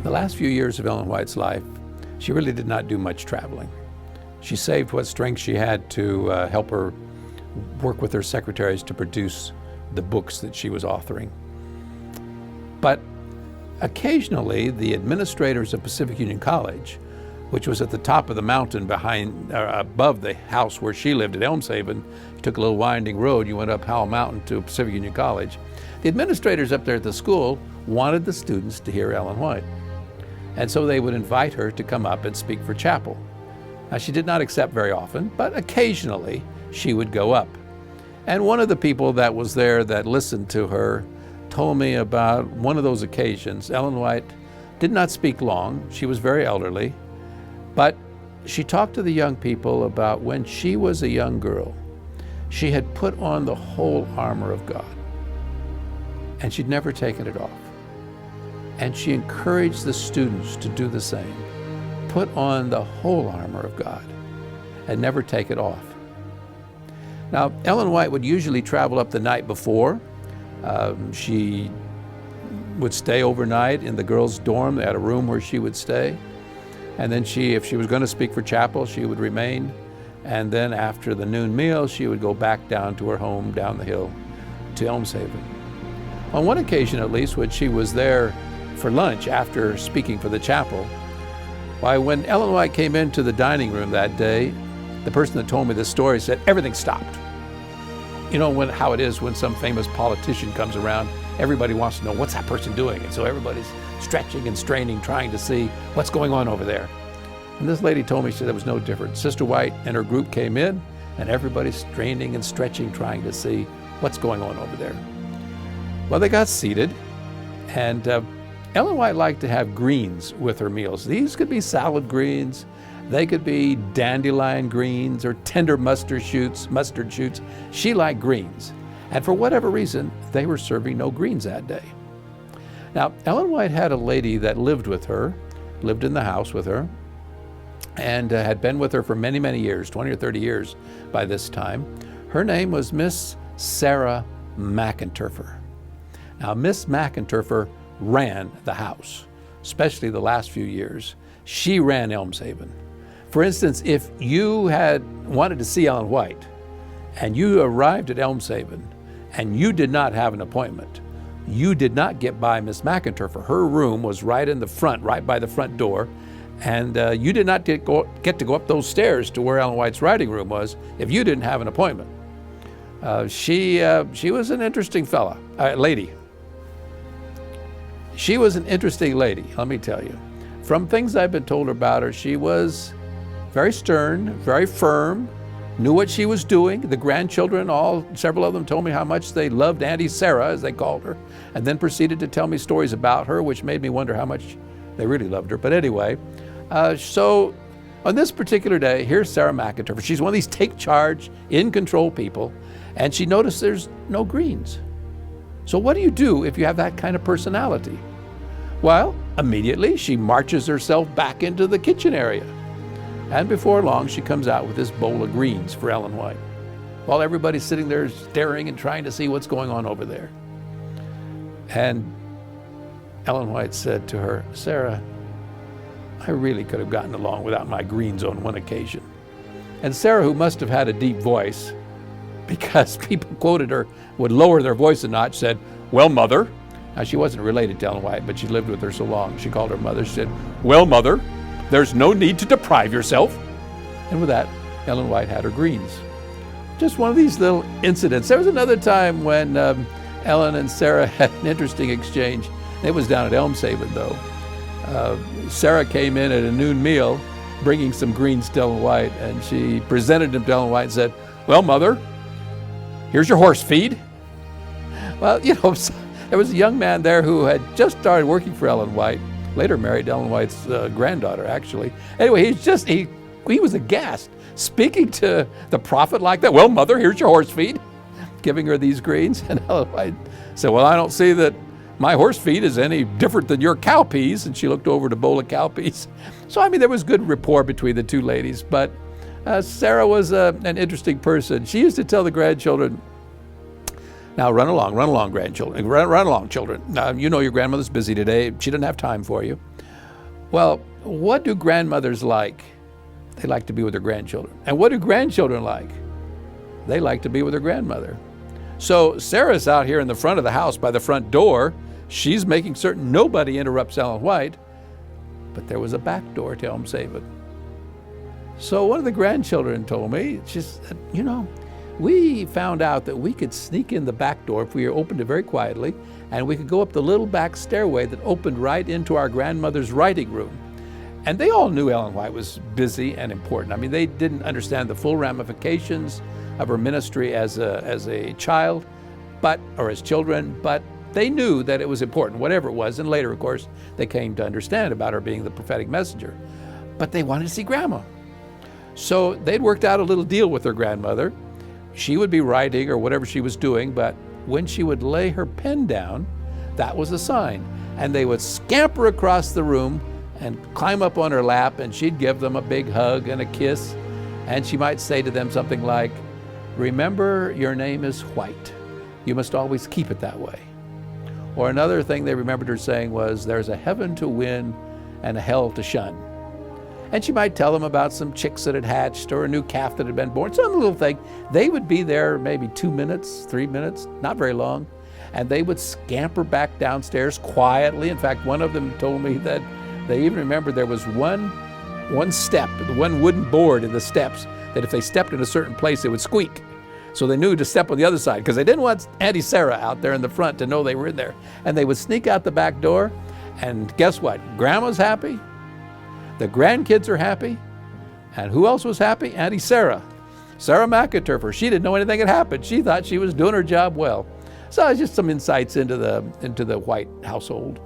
The last few years of Ellen White's life, she really did not do much traveling. She saved what strength she had to help her work with her secretaries to produce the books that she was authoring. But occasionally, the administrators of Pacific Union College, which was at the top of the mountain above the house where she lived at Elmshaven, you took a little winding road, you went up Howell Mountain to Pacific Union College. The administrators up there at the school wanted the students to hear Ellen White. And so they would invite her to come up and speak for chapel. Now, she did not accept very often, but occasionally she would go up. And one of the people that was there that listened to her told me about one of those occasions. Ellen White did not speak long. She was very elderly, but she talked to the young people about when she was a young girl, she had put on the whole armor of God, and she'd never taken it off. And she encouraged the students to do the same. Put on the whole armor of God and never take it off. Now, Ellen White would usually travel up the night before. She would stay overnight in the girls' dorm. They had a room where she would stay. And then if she was going to speak for chapel, she would remain. And then after the noon meal, she would go back down to her home down the hill to Elmshaven. On one occasion, at least, when she was there for lunch after speaking for the chapel, why, when Ellen White came into the dining room that day, the person that told me this story said everything stopped. You know how it is when some famous politician comes around, everybody wants to know what's that person doing, and so everybody's stretching and straining, trying to see what's going on over there. And this lady told me, she said it was no different. Sister White and her group came in, and everybody's straining and stretching, trying to see what's going on over there. Well, they got seated, and Ellen White liked to have greens with her meals. These could be salad greens, they could be dandelion greens or tender mustard shoots. She liked greens. And for whatever reason, they were serving no greens that day. Now, Ellen White had a lady that lived with her, lived in the house with her, and had been with her for many, many years, 20 or 30 years by this time. Her name was Miss Sarah McInturfer. Now, Miss McInturfer ran the house, especially the last few years. She ran Elmshaven. For instance, if you had wanted to see Ellen White and you arrived at Elmshaven and you did not have an appointment, you did not get by Miss McInturfer. Her room was right in the front, right by the front door, and you did not get to go up those stairs to where Ellen White's writing room was if you didn't have an appointment. She was an interesting lady. She was an interesting lady, let me tell you. From things I've been told about her, she was very stern, very firm, knew what she was doing. The grandchildren, several of them told me how much they loved Auntie Sarah, as they called her, and then proceeded to tell me stories about her, which made me wonder how much they really loved her. But anyway, so on this particular day, here's Sarah McInturfer. She's one of these take charge, in control people, and she noticed there's no greens. So what do you do if you have that kind of personality? Well, immediately she marches herself back into the kitchen area. And before long, she comes out with this bowl of greens for Ellen White, while everybody's sitting there staring and trying to see what's going on over there. And Ellen White said to her, "Sarah, I really could have gotten along without my greens on one occasion." And Sarah, who must have had a deep voice, because people quoted her, would lower their voice a notch, said, "Well, Mother." Now, she wasn't related to Ellen White, but she lived with her so long. She called her mother. She said, "Well, Mother, there's no need to deprive yourself." And with that, Ellen White had her greens. Just one of these little incidents. There was another time when Ellen and Sarah had an interesting exchange. It was down at Elmshaven, though. Sarah came in at a noon meal, bringing some greens to Ellen White, and she presented them to Ellen White and said, "Well, Mother, here's your horse feed." Well, there was a young man there who had just started working for Ellen White, later married Ellen White's granddaughter, actually. Anyway, he was aghast, speaking to the prophet like that. "Well, Mother, here's your horse feed," giving her these greens. And Ellen White said, "Well, I don't see that my horse feed is any different than your cow peas. And she looked over at a bowl of cow peas. So, I mean, there was good rapport between the two ladies. But Sarah was an interesting person. She used to tell the grandchildren, now run along, grandchildren, run along, children. You know your grandmother's busy today. She didn't have time for you. Well, what do grandmothers like? They like to be with their grandchildren. And what do grandchildren like? They like to be with their grandmother. So Sarah's out here in the front of the house by the front door. She's making certain nobody interrupts Ellen White, but there was a back door to Elm Savin. So one of the grandchildren told me, she said, you know, we found out that we could sneak in the back door if we opened it very quietly, and we could go up the little back stairway that opened right into our grandmother's writing room. And they all knew Ellen White was busy and important. I mean, they didn't understand the full ramifications of her ministry as a child, or as children, but they knew that it was important, whatever it was. And later, of course, they came to understand about her being the prophetic messenger. But they wanted to see Grandma. So they'd worked out a little deal with her grandmother. She would be writing or whatever she was doing, but when she would lay her pen down, that was a sign. And they would scamper across the room and climb up on her lap, and she'd give them a big hug and a kiss. And she might say to them something like, remember, your name is White. You must always keep it that way. Or another thing they remembered her saying was, there's a heaven to win and a hell to shun. And she might tell them about some chicks that had hatched or a new calf that had been born, some little thing. They would be there maybe 2 minutes, 3 minutes, not very long. And they would scamper back downstairs quietly. In fact, one of them told me that they even remembered there was one step, one wooden board in the steps, that if they stepped in a certain place, it would squeak. So they knew to step on the other side, because they didn't want Auntie Sarah out there in the front to know they were in there. And they would sneak out the back door, and guess what? Grandma's happy, the grandkids are happy, and who else was happy? Auntie Sarah. Sarah McInturfer. She didn't know anything had happened. She thought she was doing her job well. So it's just some insights into the White household.